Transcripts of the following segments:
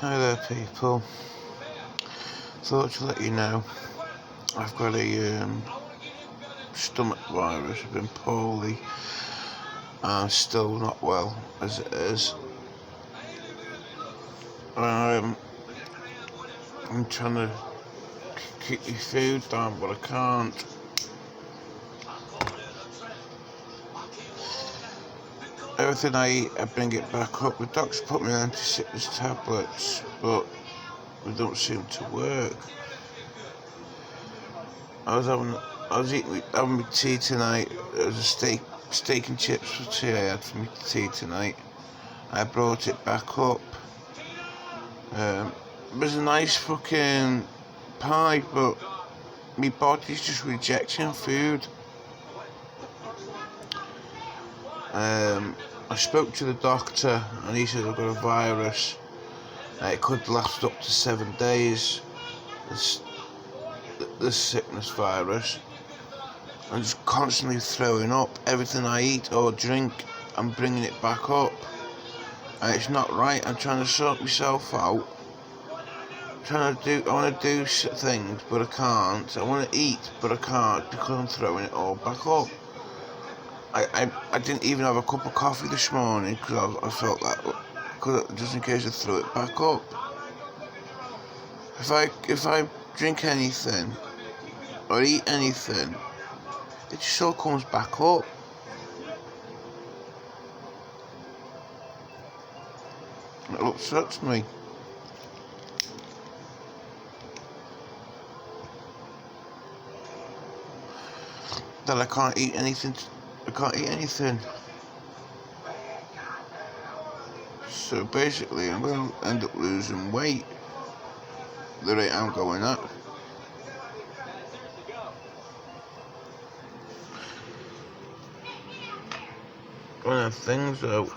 Hi there people, thought to let you know I've got a stomach virus. I've been poorly and still not well as it is. I'm trying to keep my food down but I can't. Everything I eat I bring it back up. The doctor put me on anti-sickness tablets but they don't seem to work. I was having my tea tonight. It was a steak and chips for tea I had for my tea tonight. I brought it back up. It was a nice fucking pie, but my body's just rejecting food. I spoke to the doctor and he said I've got a virus. It could last up to 7 days. This sickness virus. I'm just constantly throwing up. Everything I eat or drink, I'm bringing it back up. And it's not right. I'm trying to sort myself out. I want to do things, but I can't. I want to eat, but I can't because I'm throwing it all back up. I didn't even have a cup of coffee this morning because I felt that, just in case I threw it back up. If I drink anything or eat anything, it just all comes back up. It upsets me. That I can't eat anything. So basically, I'm going to end up losing weight. The rate I'm going at. One of the things though,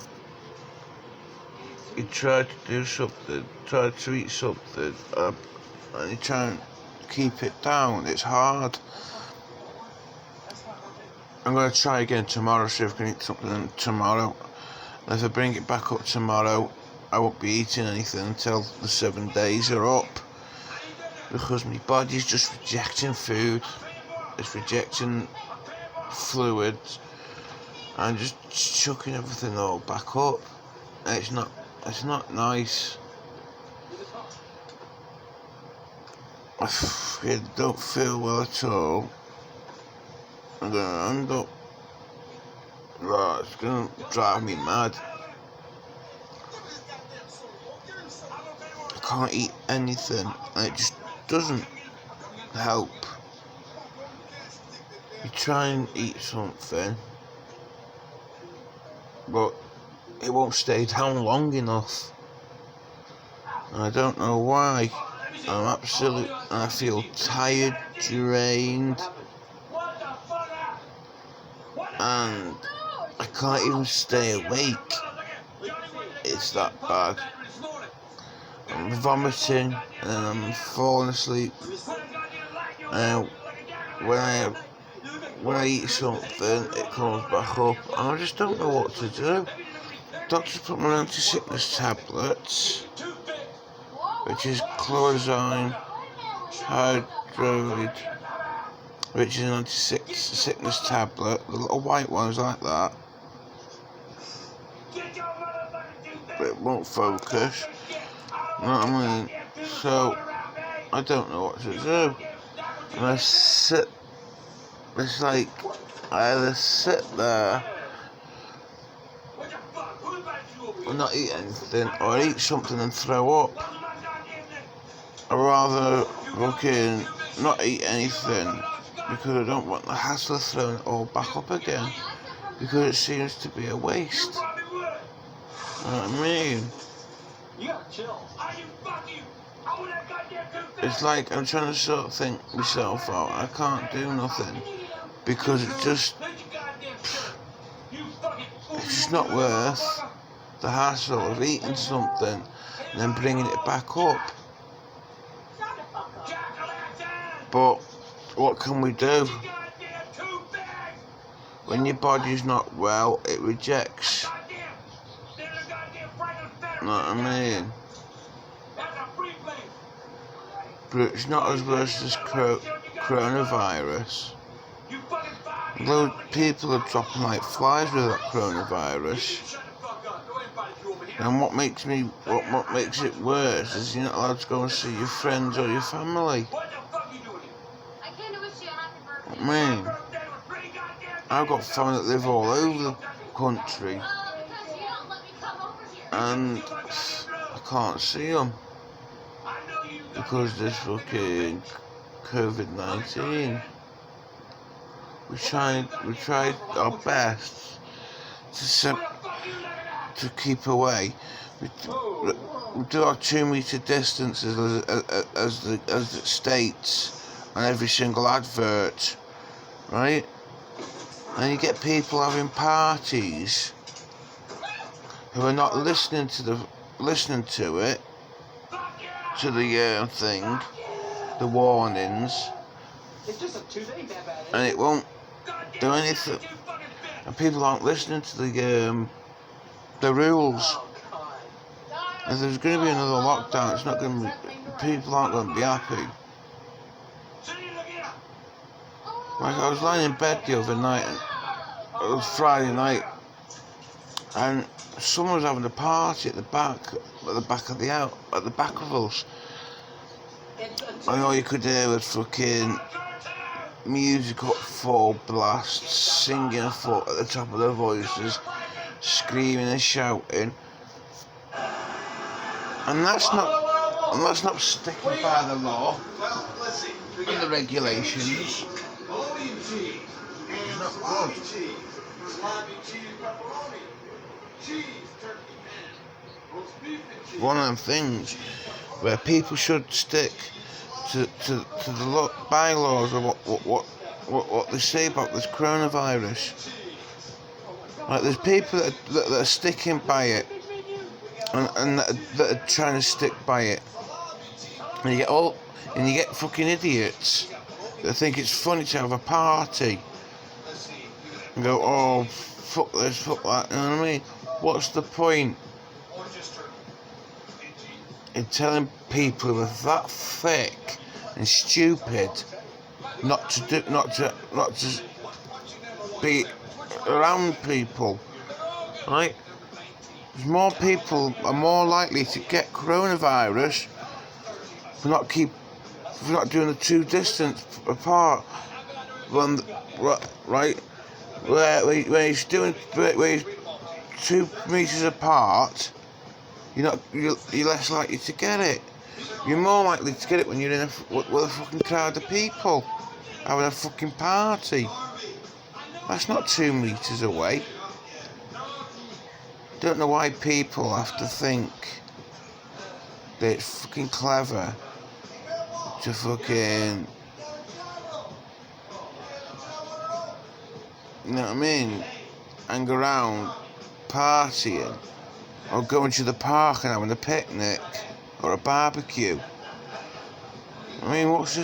you try to do something, try to eat something, and you try and keep it down. It's hard. I'm going to try again tomorrow, see if I can eat something tomorrow. And if I bring it back up tomorrow, I won't be eating anything until the 7 days are up. Because my body's just rejecting food. It's rejecting fluids. And just chucking everything all back up. And it's not nice. I don't feel well at all. I'm gonna end up, it's gonna drive me mad. I can't eat anything, and it just doesn't help. You try and eat something, but it won't stay down long enough. And I don't know why. I feel tired, drained. And I can't even stay awake. It's that bad. I'm vomiting and then I'm falling asleep. And when I eat something, it comes back up. And I just don't know what to do. Doctors put me on anti-sickness tablets, which is chlorozine hydride, which is an anti-sickness tablet. The little white ones like that, but it won't focus. You know what I mean? So I don't know what to do. And I sit. It's like I either sit there and not eat anything, or eat something and throw up. I'd rather fucking not eat anything because I don't want the hassle of throwing it all back up again, because it seems to be a waste. You know what I mean? It's like I'm trying to sort of think myself out. I can't do nothing because it's just not worth the hassle of eating something and then bringing it back up. But what can we do? When your body's not well, it rejects. You know what I mean? but it's not as worse as coronavirus. Although people are dropping like flies with that coronavirus. And what makes it worse is you're not allowed to go and see your friends or your family. I mean, I've got family that live all over the country, and I can't see them because there's fucking COVID-19. We tried our best to keep away. We do our 2 meter distances as it states on every single advert, right? And you get people having parties who are not listening to the thing, the warnings, and it won't do anything. And people aren't listening to the rules. If there's going to be another lockdown, it's not going to be. People aren't going to be happy. Like, I was lying in bed the other night, it was Friday night, and someone was having a party at the back of us. And all you could hear was fucking music up full blast, singing at the top of their voices, screaming and shouting. And that's not sticking by the law and the regulations. It's not good. One of them things where people should stick to the bylaws of what they say about this coronavirus. Like, there's people that are sticking by it, and that are trying to stick by it, and you get fucking idiots that think it's funny to have a party and go, oh, fuck this, fuck that. You know what I mean? What's the point in telling people who are that thick and stupid not to be around people, right? Because more people are more likely to get coronavirus for not doing the 2 distance apart. Right? Where he's 2 meters apart, you're less likely to get it. You're more likely to get it when you're with a fucking crowd of people having a fucking party. That's not 2 meters away. Don't know why people have to think that it's fucking clever to fucking, you know what I mean, hang around partying or going to the park and having a picnic or a barbecue. I mean, what's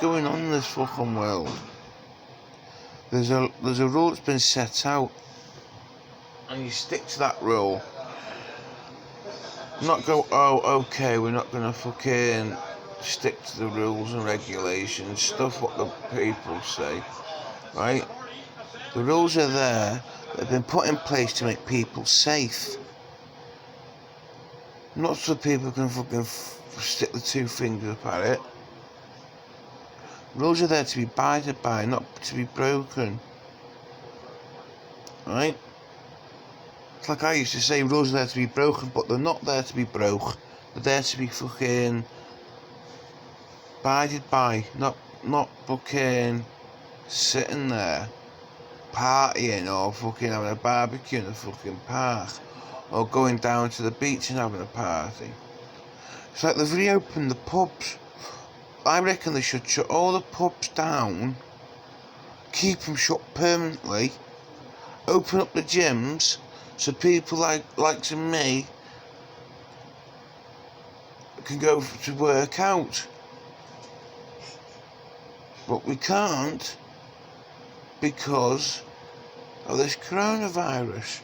going on in this fucking world? There's a rule that's been set out, and you stick to that rule. Not go, oh, okay, we're not gonna fucking stick to the rules and regulations, stuff what the people say, right? The rules are there, they've been put in place to make people safe. Not so people can fucking stick the 2 fingers up at it. Rules are there to be abided by, not to be broken. Right? It's like I used to say, rules are there to be broken, but they're not there to be broke. They're there to be fucking abided by, not fucking sitting there partying or fucking having a barbecue in the fucking park or going down to the beach and having a party. It's like they've reopened the pubs. I reckon they should shut all the pubs down, keep them shut permanently, open up the gyms so people like me can go to work out. But we can't because of this coronavirus.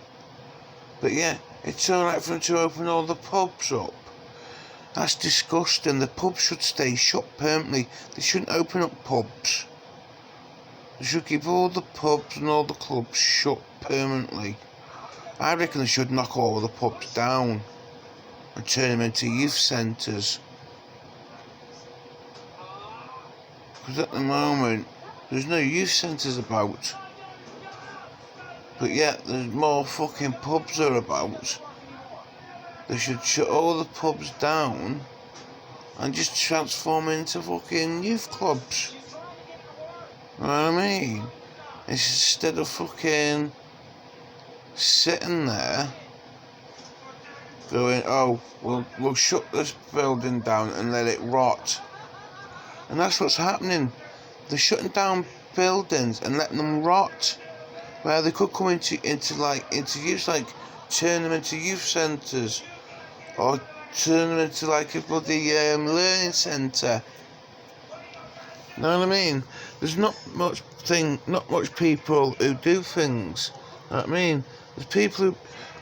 But yeah, it's alright for them to open all the pubs up That's disgusting. The pubs should stay shut permanently. They shouldn't open up pubs. They should keep all the pubs and all the clubs shut permanently. I reckon they should knock all the pubs down and turn them into youth centres. Because at the moment, there's no youth centres about. But yet, there's more fucking pubs are about. They should shut all the pubs down and just transform into fucking youth clubs. You know what I mean? Instead of fucking sitting there going, oh, we'll shut this building down and let it rot. And that's what's happening. They're shutting down buildings and letting them rot. Where they could come into use, like turn them into youth centres, or turn them into like a bloody learning centre. You know what I mean? There's not much people who do things. You know what I mean? There's people who,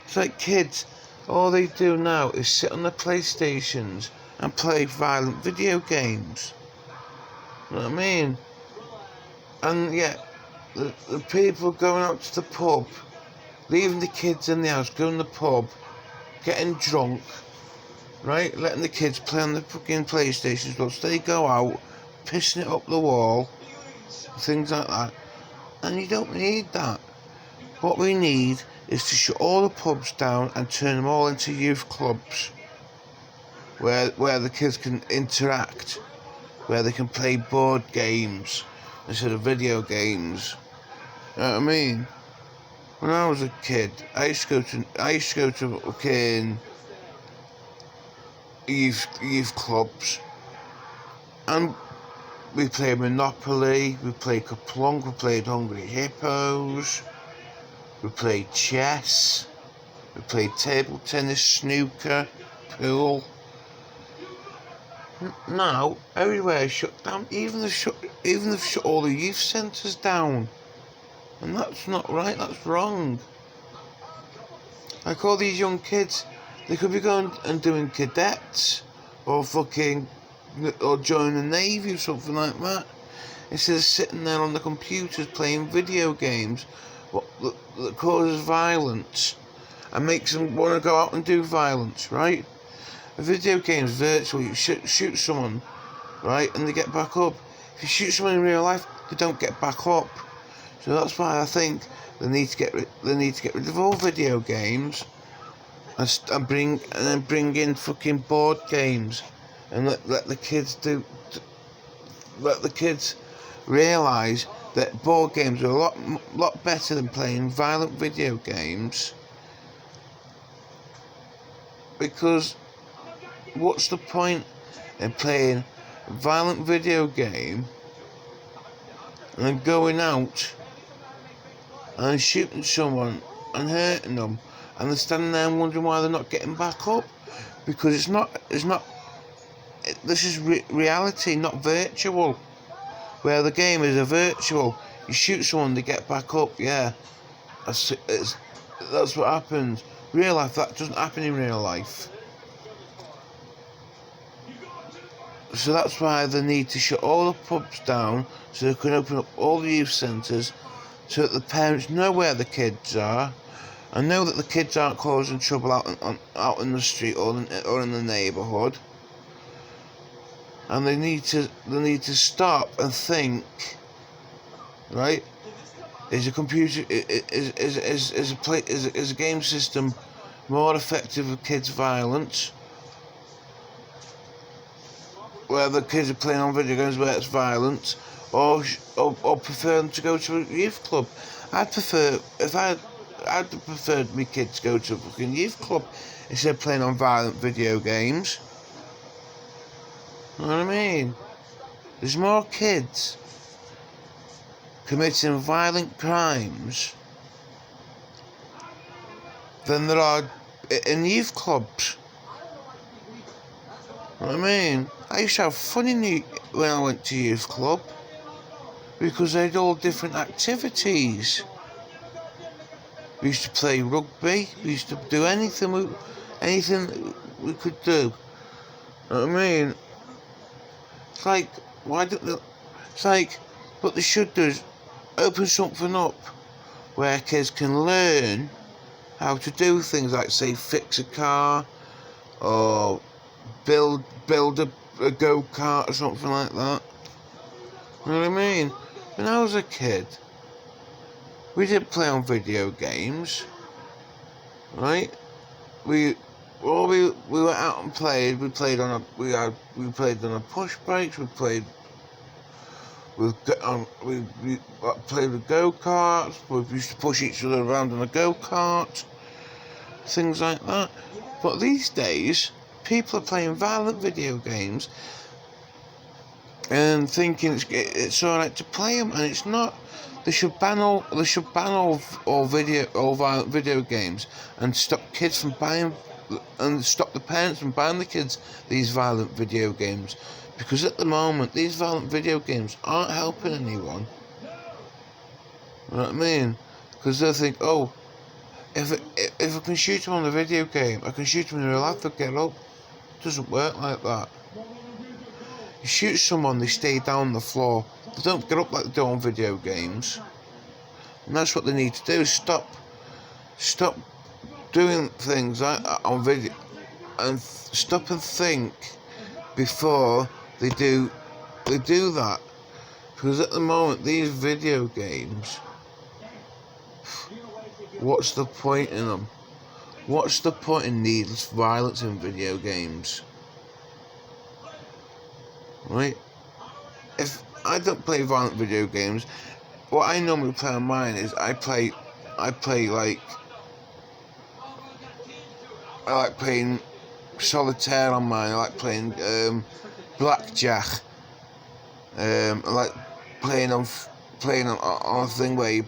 it's like kids, all they do now is sit on their PlayStations and play violent video games. You know what I mean? And yet, the people going out to the pub, leaving the kids in the house, going to the pub, getting drunk, right? Letting the kids play on the fucking PlayStations, but they go out, pissing it up the wall, things like that. And you don't need that. What we need is to shut all the pubs down and turn them all into youth clubs, where the kids can interact, where they can play board games instead of video games. You know what I mean? When I was a kid, I used to go to fucking youth clubs, and we played Monopoly, we played Kaplunk, we played Hungry Hippos, we played chess, we played table tennis, snooker, pool. Now everywhere is shut down. Even they've shut all the youth centres down. And that's not right, that's wrong. Like all these young kids, they could be going and doing cadets, or joining the Navy or something like that, instead of sitting there on the computers playing video games that causes violence and makes them want to go out and do violence, right? A video game's virtual. You shoot someone, right, and they get back up. If you shoot someone in real life, they don't get back up. So that's why I think they need to get rid of all video games and bring in fucking board games, and let the kids realise that board games are a lot better than playing violent video games. Because what's the point in playing a violent video game and then going out and shooting someone and hurting them, and they're standing there and wondering why they're not getting back up? Because this is reality, not virtual. Where the game is a virtual, you shoot someone, they get back up. Yeah, that's what happens. Real life, that doesn't happen in real life. So that's why they need to shut all the pubs down, so they can open up all the youth centres, so that the parents know where the kids are, and know that the kids aren't causing trouble out in the street or in the neighbourhood. And they need to stop and think, right? Is a game system more effective with kids' violence, where the kids are playing on video games where it's violence, or prefer them to go to a youth club? I'd prefer my kids go to a fucking youth club instead of playing on violent video games. You know what I mean? There's more kids committing violent crimes than there are in youth clubs. You know what I mean? I used to have fun when I went to youth club, because they had all different activities. We used to play rugby. We used to do anything we could do. You know what I mean? It's like, why don't they... It's like, what they should do is open something up where kids can learn how to do things like, say, fix a car, or build a go-kart or something like that. You know what I mean? When I was a kid, we didn't play on video games, right? We went out and played. We played on a push brakes. We played with played with go-karts. We used to push each other around on a go-kart, things like that. But these days, people are playing violent video games and thinking it's all right to play them, and it's not. They should ban all violent video games and stop kids from buying, and stop the parents from buying the kids these violent video games, because at the moment these violent video games aren't helping anyone. You know what I mean? Because they'll think, oh, if I can shoot them on the video game, I can shoot them in real life, they'll get up. It doesn't work like that. You shoot someone, they stay down on the floor. They don't get up like they do on video games. And that's what they need to do, is stop doing things like that on video, and stop and think before they do that. Because at the moment, these video games, what's the point in them? What's the point in needless violence in video games? Right? If I don't play violent video games, what I normally play on mine is I like playing solitaire on mine. I like playing blackjack. I like playing on a thing where you,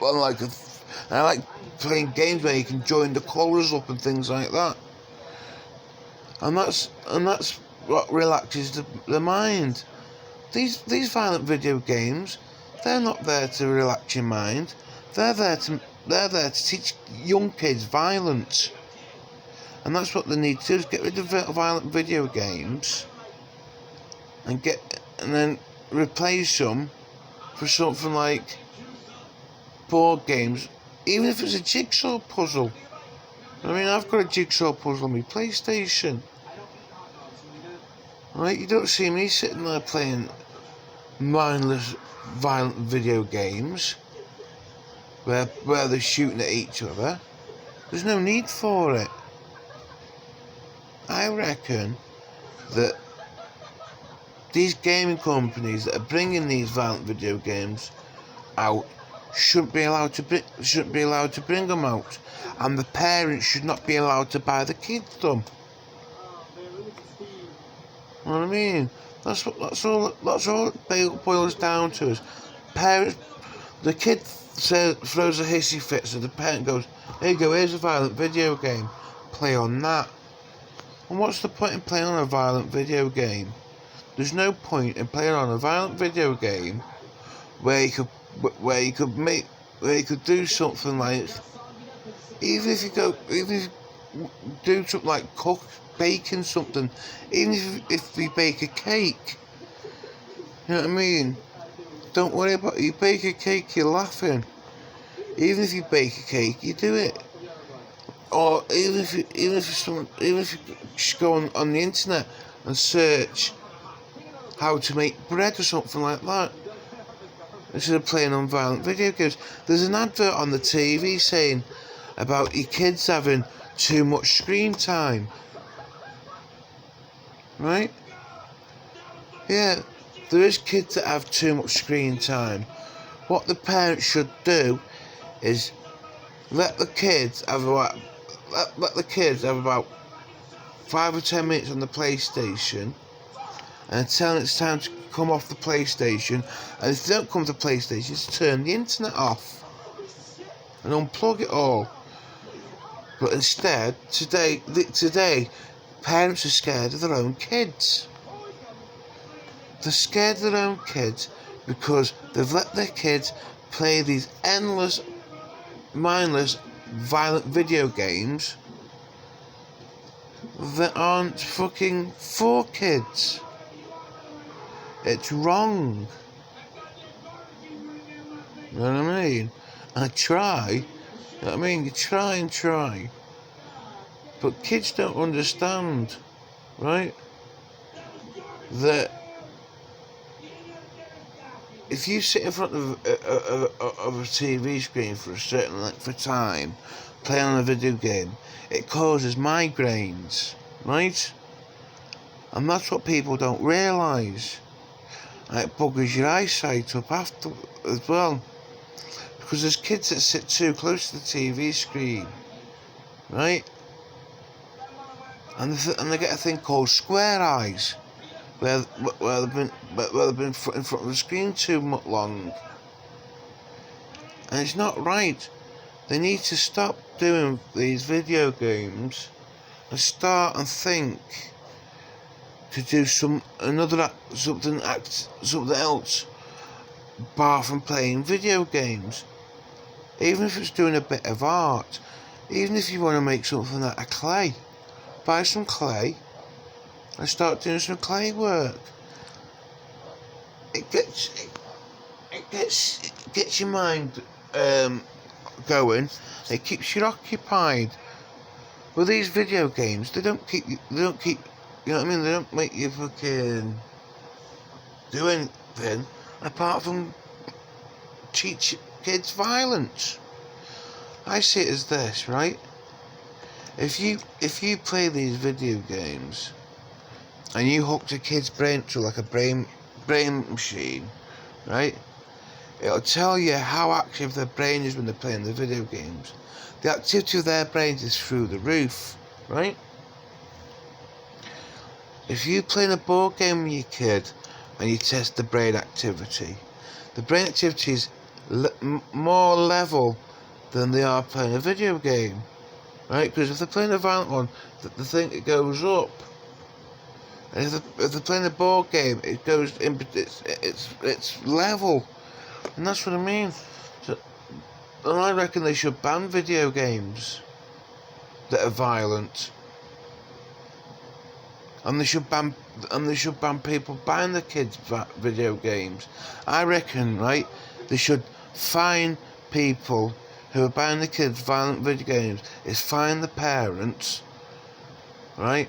I like playing games where you can join the colours up and things like that. And that's what relaxes the mind. These violent video games, they're not there to relax your mind. They're there to teach young kids violence. And that's what they need to do, is get rid of violent video games and then replace them for something like board games, even if it's a jigsaw puzzle. I mean, I've got a jigsaw puzzle on my PlayStation. Right, you don't see me sitting there playing mindless, violent video games where they're shooting at each other. There's no need for it. I reckon that these gaming companies that are bringing these violent video games out shouldn't be allowed to bring them out, and the parents should not be allowed to buy the kids them. You know what I mean? That's all it boils down to. Is parents, the kid throws a hissy fit, so the parent goes, "Here you go, here's a violent video game. Play on that." And what's the point in playing on a violent video game? There's no point in playing on a violent video game where you could do something like, even if you do something like baking something, even if you bake a cake. You know what I mean? Don't worry about it. You bake a cake, you're laughing. Even if you bake a cake, you do it. Or even if you just go on the internet and search how to make bread or something like that, instead of playing on violent video games. There's an advert on the TV saying about your kids having too much screen time. Right? Yeah, there is kids that have too much screen time. What the parents should do is let the kids have about 5 or 10 minutes on the PlayStation, and tell them it's time to come off the PlayStation. And if they don't come to the PlayStation, just turn the internet off and unplug it all. But instead, today, parents are scared of their own kids. They're scared of their own kids because they've let their kids play these endless, mindless, violent video games that aren't fucking for kids. It's wrong. You know what I mean? I try. You know what I mean? You try and try. But kids don't understand, right? That if you sit in front of a TV screen for a certain length of time, playing on a video game, it causes migraines, right? And that's what people don't realise. And it buggers your eyesight up after as well. Because there's kids that sit too close to the TV screen, right? And they get a thing called square eyes, where they've been in front of the screen too much long, and it's not right. They need to stop doing these video games and start and think to do something else, apart from playing video games. Even if it's doing a bit of art, even if you want to make something out of clay, buy some clay and start doing some clay work. It gets your mind going. It keeps you occupied. With these video games, they don't keep. You know what I mean? They don't make you fucking do anything apart from teach kids violence. I see it as this, right? If you play these video games and you hook a kid's brain to like a brain machine, right? It'll tell you how active their brain is when they're playing the video games. The activity of their brains is through the roof, right? If you play a board game with your kid and you test the brain activity is more level than they are playing a video game, right? Because if they're playing a violent one, the thing it goes up, and if they're playing a board game, it goes in. It's level, and that's what I mean. So, and I reckon they should ban video games that are violent, and they should ban people buying the kids video games. I reckon, right? They should fine people who are buying the kids violent video games. Is fine the parents, right?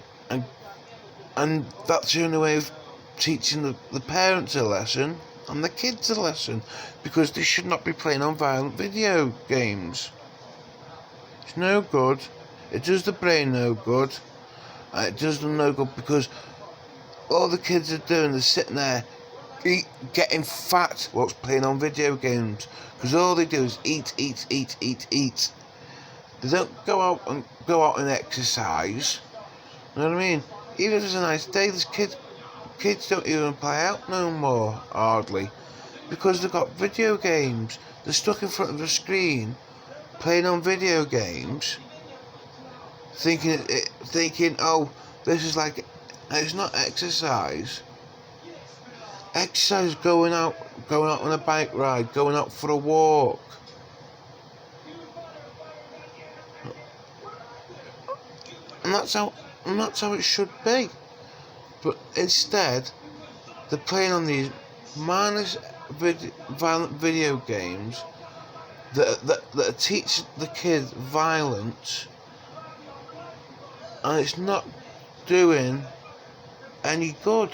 And that's the only way of teaching the parents a lesson and the kids a lesson, because they should not be playing on violent video games. It's no good. It does the brain no good. And it does them no good because all the kids are doing is sitting there getting fat whilst playing on video games, because all they do is eat. They don't go out and exercise. You know what I mean? Even if it's a nice day, there's kids don't even play out no more, hardly, because they've got video games. They're stuck in front of a screen, playing on video games, thinking, oh, this is like, it's not exercise. Exercise is going out on a bike ride, going out for a walk. And that's how it should be. But instead, they're playing on these mindless violent video games that teach the kids violence, and it's not doing any good.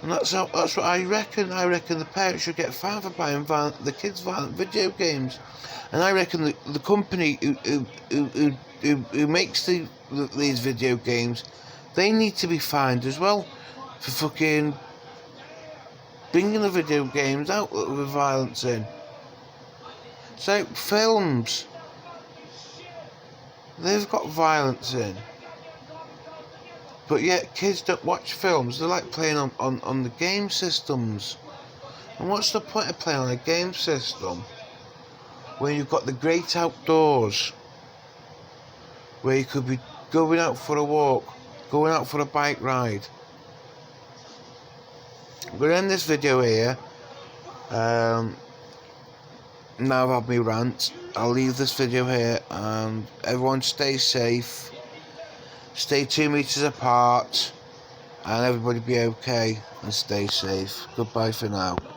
And that's what I reckon. I reckon the parents should get fined for buying the kids violent video games, and I reckon the company who makes these video games, they need to be fined as well for fucking bringing the video games out with violence in. So films, they've got violence in, but yet kids don't watch films. They like playing on the game systems. And what's the point of playing on a game system when you've got the great outdoors, where you could be going out for a walk, going out for a bike ride? I'm going to end this video here. Now I've had my rant. I'll leave this video here, and everyone stay safe. stay 2 meters apart, and everybody be okay and stay safe. Goodbye for now.